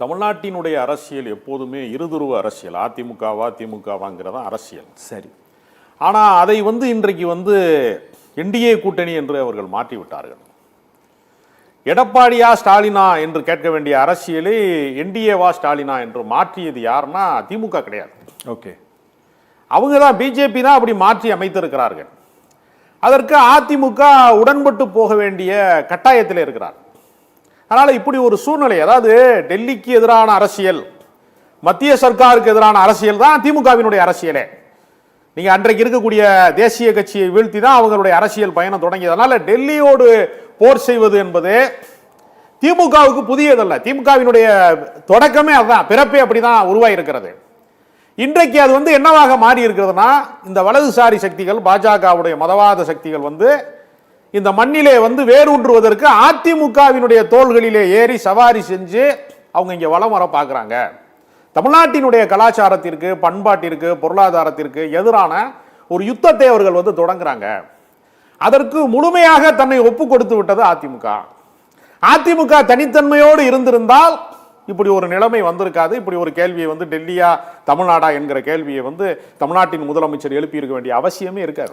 தமிழ்நாட்டினுடைய அரசியல் எப்போதுமே இருதுருவ அரசியல். அதிமுகவா திமுகவாங்கிறதா அரசியல். சரி. ஆனால் அதை இன்றைக்கு என்டிஏ கூட்டணி என்று அவர்கள் மாற்றிவிட்டார்கள். எடப்பாடியா ஸ்டாலினா என்று கேட்க வேண்டிய அரசியலை என்டிஏவா ஸ்டாலினா என்று மாற்றியது யாருன்னா திமுக கிடையாது. ஓகே, அவங்க தான், பிஜேபி தான் அப்படி மாற்றி அமைத்திருக்கிறார்கள். அதற்கு அதிமுக உடன்பட்டு போக வேண்டிய கட்டாயத்தில் இருக்கிறார். அதனால் இப்படி ஒரு சூழ்நிலை, அதாவது டெல்லிக்கு எதிரான அரசியல், மத்திய சர்க்காருக்கு எதிரான அரசியல் தான் திமுகவினுடைய அரசியலே. நீங்கள் அன்றைக்கு இருக்கக்கூடிய தேசிய கட்சியை வீழ்த்தி தான் அவங்களுடைய அரசியல் பயணம் தொடங்கியது. அதனால டெல்லியோடு போர் செய்வது என்பது திமுகவுக்கு புதியதல்ல. திமுகவினுடைய தொடக்கமே அதுதான், பிறப்பே அப்படிதான் உருவாயிருக்கிறது. இன்றைக்கு அது என்னவாக மாறி இருக்கிறதுனா, இந்த வலதுசாரி சக்திகள், பாஜகவுடைய மதவாத சக்திகள் இந்த மண்ணிலே வேரூன்றுவதற்கு அதிமுகவினுடைய தோள்களிலே ஏறி சவாரி செஞ்சு அவங்க இங்கே வலம் வர பார்க்குறாங்க. தமிழ்நாட்டினுடைய கலாச்சாரத்திற்கு, பண்பாட்டிற்கு, பொருளாதாரத்திற்கு எதிரான ஒரு யுத்தத்தை அவர்கள் தொடங்குறாங்க. அதற்கு முழுமையாக தன்னை ஒப்பு கொடுத்து விட்டது அதிமுக. அதிமுக தனித்தன்மையோடு இருந்திருந்தால் இப்படி ஒரு நிலைமை வந்திருக்காது. இப்படி ஒரு கேள்வியை டெல்லியா தமிழ்நாடா என்கிற கேள்வியை தமிழ்நாட்டின் முதலமைச்சர் எழுப்பி இருக்க வேண்டிய அவசியமே இருக்காது.